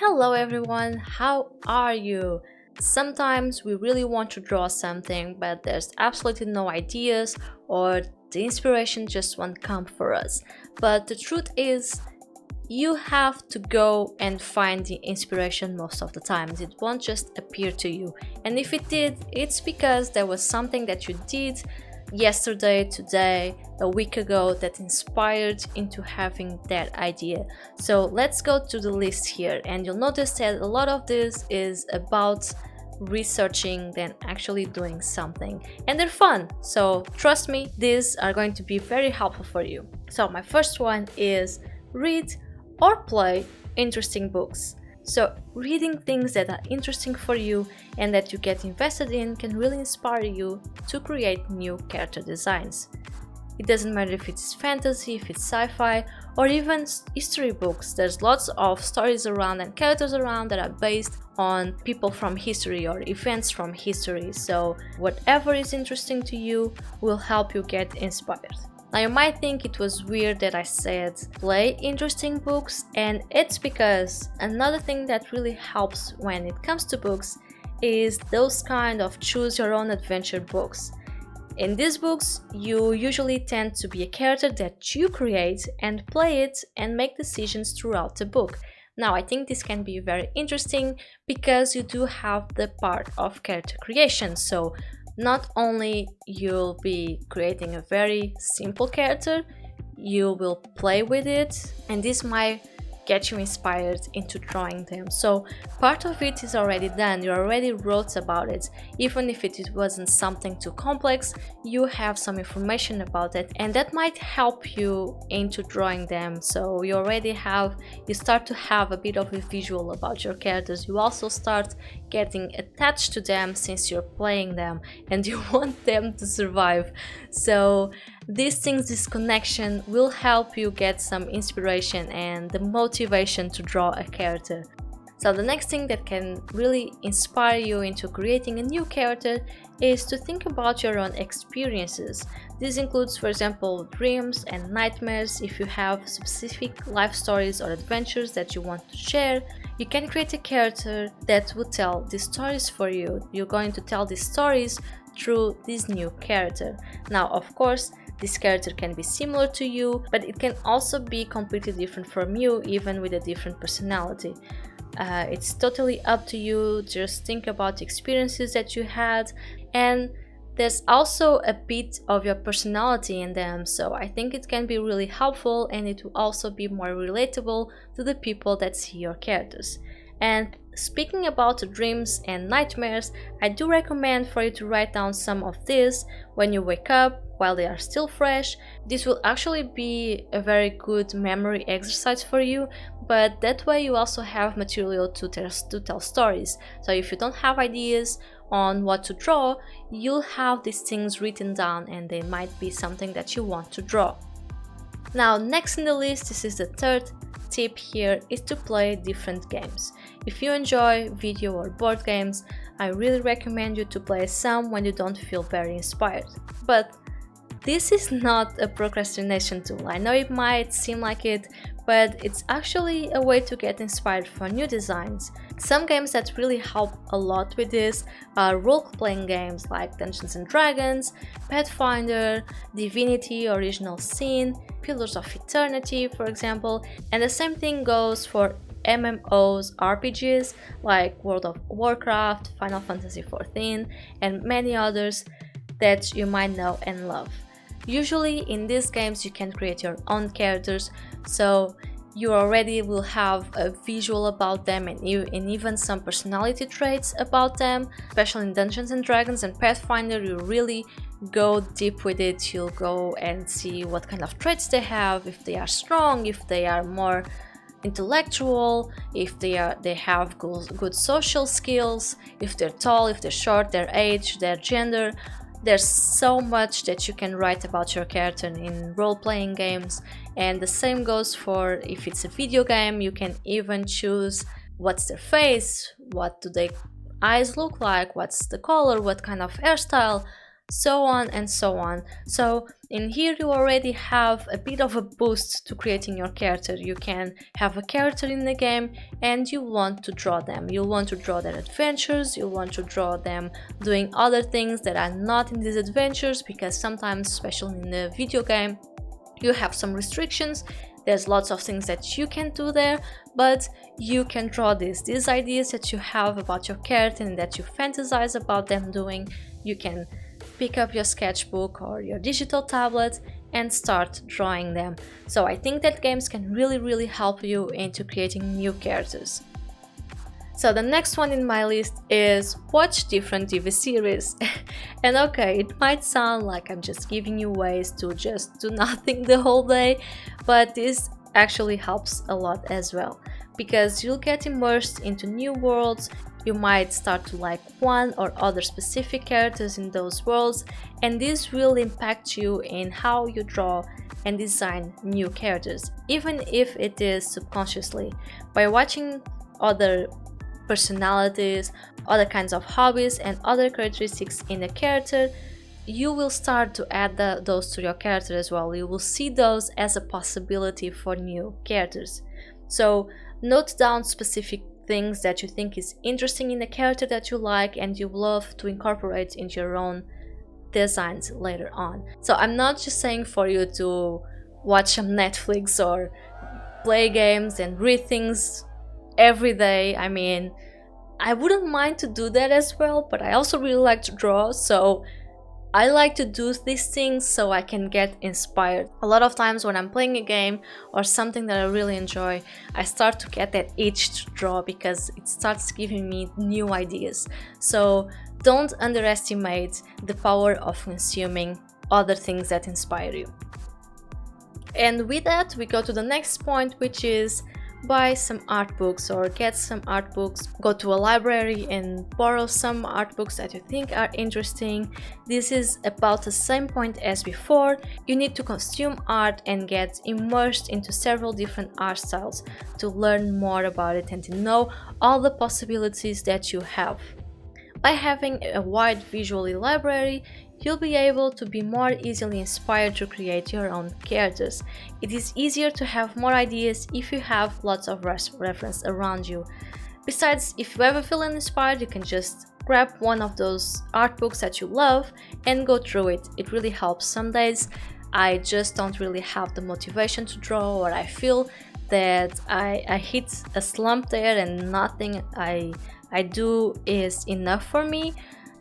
Hello everyone, how are you? Sometimes we really want to draw something, but there's absolutely no ideas or the inspiration just won't come for us. But the truth is, you have to go and find the inspiration most of the times. It won't just appear to you. And if it did, it's because there was something that you did yesterday, today, a week ago that inspired into having that idea. So let's go to the list here, and you'll notice that a lot of this is about researching than actually doing something, and they're fun, so trust me, these are going to be very helpful for you. So my first one is read or play interesting books. So reading things that are interesting for you and that you get invested in can really inspire you to create new character designs. It doesn't matter if it's fantasy, if it's sci-fi, or even history books. There's lots of stories around and characters around that are based on people from history or events from history. So whatever is interesting to you will help you get inspired. Now you might think it was weird that I said play interesting books, and it's because another thing that really helps when it comes to books is those kind of choose your own adventure books. In these books, you usually tend to be a character that you create and play it and make decisions throughout the book. Now I think this can be very interesting because you do have the part of character creation, so not only you'll be creating a very simple character, you will play with it, and this might get you inspired into drawing them. So part of it is already done, you already wrote about it. Even if it wasn't something too complex, you have some information about it, and that might help you into drawing them. So you start to have a bit of a visual about your characters. You also start getting attached to them since you're playing them and you want them to survive. So these things, this connection will help you get some inspiration and the motivation to draw a character. So the next thing that can really inspire you into creating a new character is to think about your own experiences. This includes, for example, dreams and nightmares. If you have specific life stories or adventures that you want to share, you can create a character that will tell these stories for you. You're going to tell these stories through this new character. Now, of course, this character can be similar to you, but it can also be completely different from you, even with a different personality. It's totally up to you. Just think about the experiences that you had, and there's also a bit of your personality in them, so I think it can be really helpful, and it will also be more relatable to the people that see your characters. And speaking about dreams and nightmares, I do recommend for you to write down some of this when you wake up while they are still fresh. This will actually be a very good memory exercise for you, but that way you also have material to tell stories. So if you don't have ideas on what to draw, you'll have these things written down and they might be something that you want to draw. Now, next in the list, this is the third tip here, is to play different games. If you enjoy video or board games, I really recommend you to play some when you don't feel very inspired. But this is not a procrastination tool. I know it might seem like it, but it's actually a way to get inspired for new designs. Some games that really help a lot with this are role-playing games like Dungeons and Dragons, Pathfinder, Divinity Original Sin, Pillars of Eternity, for example, and the same thing goes for MMOs, RPGs like World of Warcraft, Final Fantasy XIV, and many others that you might know and love. Usually in these games you can create your own characters, so you already will have a visual about them and even some personality traits about them. Especially in Dungeons and Dragons and Pathfinder, you really go deep with it. You'll go and see what kind of traits they have, if they are strong, if they are more intellectual, if they have good social skills, if they're tall, if they're short, their age, their gender. There's so much that you can write about your character in role-playing games, and the same goes for if it's a video game. You can even choose what's their face, what do their eyes look like, what's the color, what kind of hairstyle. so on and so on. So in here you already have a bit of a boost to creating your character. You can have a character in the game and you want to draw them. You want to draw their adventures, you want to draw them doing other things that are not in these adventures, because sometimes, especially in the video game, you have some restrictions. There's lots of things that you can do there, but you can draw these ideas that you have about your character and that you fantasize about them doing. You can pick up your sketchbook or your digital tablet and start drawing them. So I think that games can really help you into creating new characters. So the next one in my list is watch different TV series. And okay, it might sound like I'm just giving you ways to just do nothing the whole day, but this actually helps a lot as well, because you'll get immersed into new worlds. You might start to like one or other specific characters in those worlds, and this will impact you in how you draw and design new characters, even if it is subconsciously. By watching other personalities, other kinds of hobbies and other characteristics in a character, you will start to add those to your character as well. You will see those as a possibility for new characters. So note down specific things that you think is interesting in a character that you like and you love to incorporate into your own designs later on. So I'm not just saying for you to watch some Netflix or play games and read things every day. I mean, I wouldn't mind to do that as well, but I also really like to draw, so I like to do these things so I can get inspired. A lot of times when I'm playing a game or something that I really enjoy, I start to get that itch to draw because it starts giving me new ideas. So don't underestimate the power of consuming other things that inspire you. And with that, we go to the next point, which is buy some art books or get some art books. Go to a library and borrow some art books that you think are interesting. This is about the same point as before. You need to consume art and get immersed into several different art styles to learn more about it and to know all the possibilities that you have. By having a wide visual library, you'll be able to be more easily inspired to create your own characters. It is easier to have more ideas if you have lots of reference around you. Besides, if you ever feel inspired, you can just grab one of those art books that you love and go through it. It really helps. Some days I just don't really have the motivation to draw, or I feel that I hit a slump there and nothing I do is enough for me.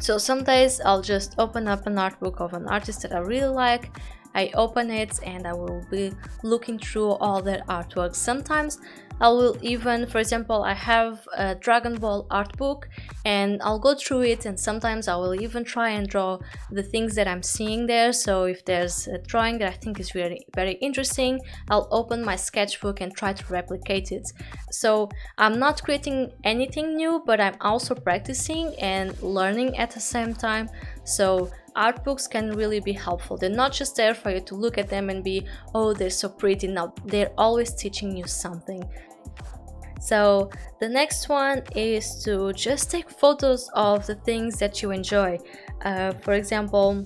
So some days I'll just open up an art book of an artist that I really like. I open it and I will be looking through all their artworks. Sometimes I will even, for example, I have a Dragon Ball art book and I'll go through it, and sometimes I will even try and draw the things that I'm seeing there. So if there's a drawing that I think is very interesting, I'll open my sketchbook and try to replicate it. So I'm not creating anything new, but I'm also practicing and learning at the same time. So art books can really be helpful. They're not just there for you to look at them and be, oh, they're so pretty. No, they're always teaching you something. So the next one is to just take photos of the things that you enjoy. For example,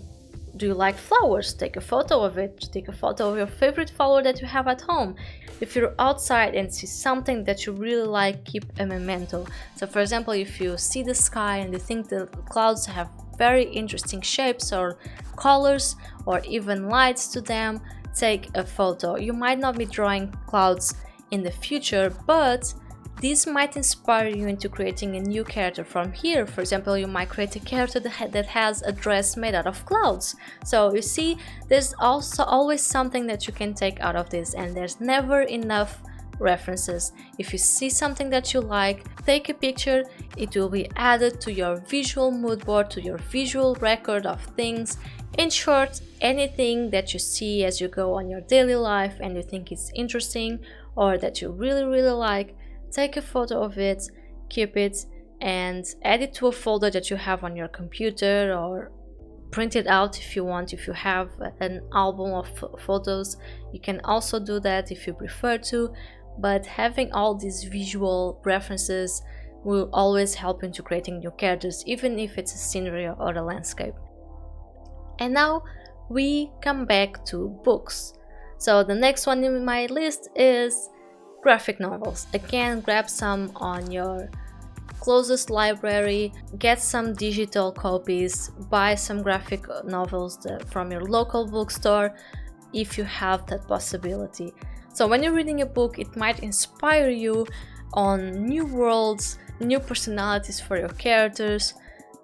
do you like flowers? Take a photo of it. Take a photo of your favorite flower that you have at home. If you're outside and see something that you really like, keep a memento. So for example, if you see the sky and you think the clouds have very interesting shapes or colors or even lights to them, take a photo. You might not be drawing clouds in the future, but this might inspire you into creating a new character from here. For example, you might create a character that has a dress made out of clouds. So you see, there's also always something that you can take out of this, and there's never enough references. If you see something that you like, take a picture. It will be added to your visual mood board, to your visual record of things. In short, anything that you see as you go on your daily life and you think is interesting or that you really like, take a photo of it, keep it, and add it to a folder that you have on your computer, or print it out if you want. If you have an album of photos, you can also do that if you prefer to. But having all these visual references will always help into creating new characters, even if it's a scenery or a landscape. And now we come back to books. So the next one in my list is graphic novels. Again, grab some on your closest library, get some digital copies, buy some graphic novels from your local bookstore if you have that possibility. So when you're reading a book, it might inspire you on new worlds, new personalities for your characters,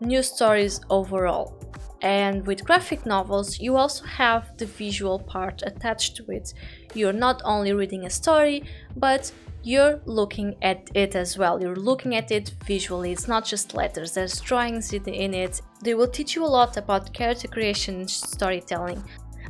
new stories overall. And with graphic novels, you also have the visual part attached to it. You're not only reading a story, but you're looking at it as well. You're looking at it visually. It's not just letters, there's drawings in it. They will teach you a lot about character creation and storytelling.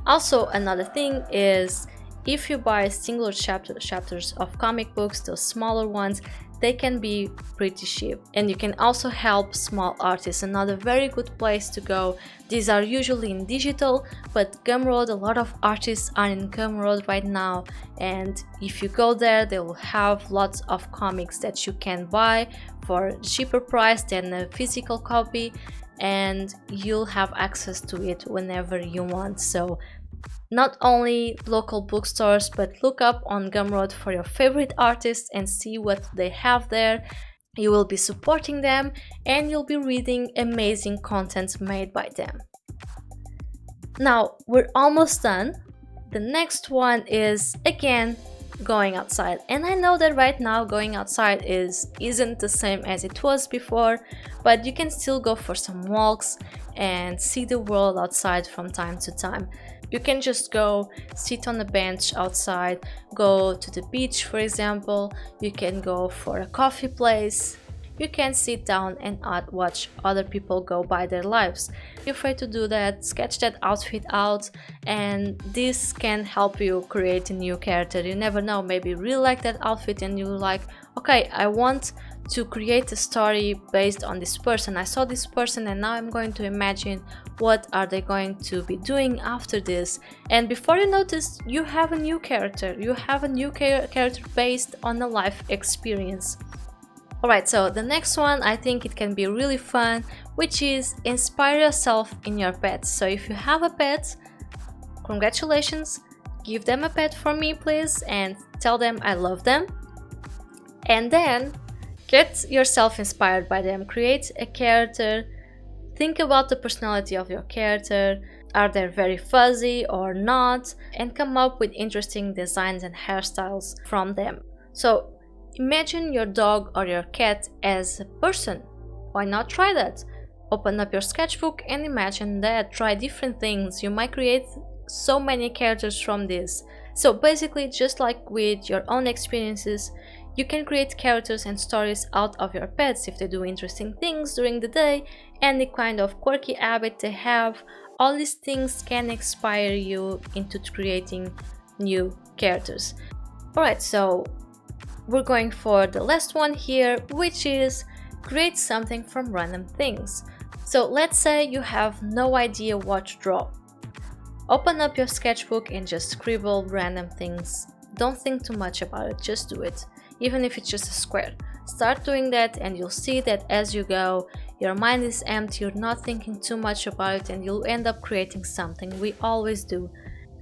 Also, another thing is, if you buy singular chapters of comic books, those smaller ones, they can be pretty cheap. And you can also help small artists. Another very good place to go. These are usually in digital, but Gumroad, a lot of artists are in Gumroad right now, and if you go there, they will have lots of comics that you can buy for a cheaper price than a physical copy, and you'll have access to it whenever you want. So not only local bookstores, but look up on Gumroad for your favorite artists and see what they have there. You will be supporting them and you'll be reading amazing content made by them. Now, we're almost done. The next one is, again, going outside. And I know that right now going outside isn't the same as it was before, but you can still go for some walks and see the world outside from time to time. You can just go sit on a bench outside, go to the beach, for example. You can go for a coffee place. You can sit down and watch other people go by their lives. If you're afraid to do that, sketch that outfit out, and this can help you create a new character. You never know, maybe you really like that outfit and you're like, okay, I want to create a story based on this person. I saw this person and now I'm going to imagine what are they going to be doing after this. And before you notice, you have a new character. You have a new character based on a life experience. Alright, so the next one, I think it can be really fun, which is inspire yourself in your pets. So if you have a pet, congratulations, give them a pet for me please and tell them I love them. And then get yourself inspired by them, create a character, think about the personality of your character, are they very fuzzy or not, and come up with interesting designs and hairstyles from them. So imagine your dog or your cat as a person. Why not try that? Open up your sketchbook and imagine that, try different things. You might create so many characters from this. So basically, just like with your own experiences, you can create characters and stories out of your pets if they do interesting things during the day, any kind of quirky habit they have. All these things can inspire you into creating new characters. Alright, so we're going for the last one here, which is create something from random things. So let's say you have no idea what to draw. Open up your sketchbook and just scribble random things. Don't think too much about it, just do it. Even if it's just a square. Start doing that and you'll see that as you go, your mind is empty, you're not thinking too much about it, and you'll end up creating something. We always do.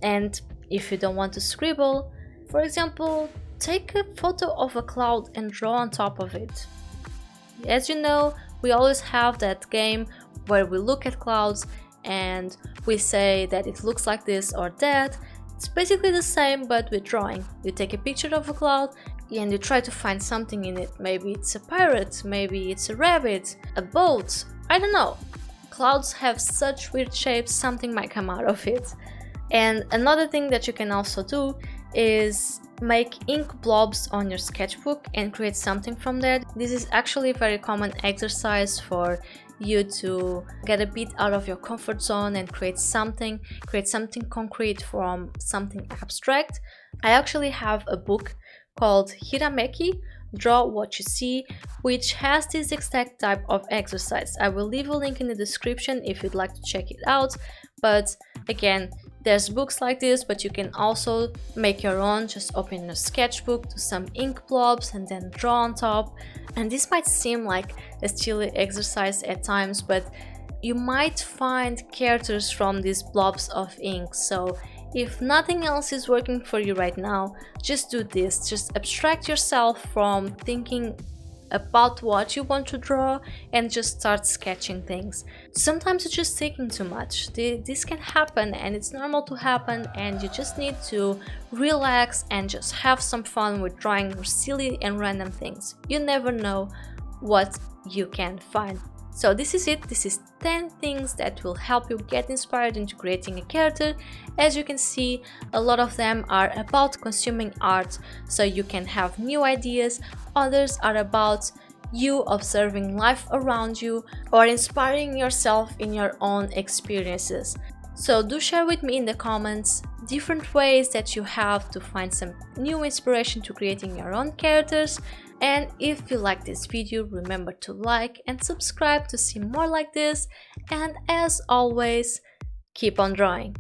And if you don't want to scribble, for example, take a photo of a cloud and draw on top of it. As you know, we always have that game where we look at clouds and we say that it looks like this or that. It's basically the same, but with drawing. You take a picture of a cloud and you try to find something in it. Maybe it's a pirate, maybe it's a rabbit, a boat, I don't know. Clouds have such weird shapes, something might come out of it. And another thing that you can also do is make ink blobs on your sketchbook and create something from that. This is actually a very common exercise for you to get a bit out of your comfort zone and create something concrete from something abstract. I actually have a book called Hirameki, Draw What You See, which has this exact type of exercise. I will leave a link in the description if you'd like to check it out. But again, there's books like this, but you can also make your own. Just open a sketchbook, do some ink blobs and then draw on top. And this might seem like a silly exercise at times, but you might find characters from these blobs of ink. So if nothing else is working for you right now, just do this. Just abstract yourself from thinking about what you want to draw and just start sketching things. Sometimes it's just taking too much. This can happen, and it's normal to happen, and you just need to relax and just have some fun with drawing silly and random things. You never know what you can find. So this is it. This is 10 things that will help you get inspired into creating a character. As you can see, a lot of them are about consuming art so you can have new ideas. Others are about you observing life around you or inspiring yourself in your own experiences. So do share with me in the comments different ways that you have to find some new inspiration to creating your own characters. And if you like this video, remember to like and subscribe to see more like this. And as always, keep on drawing.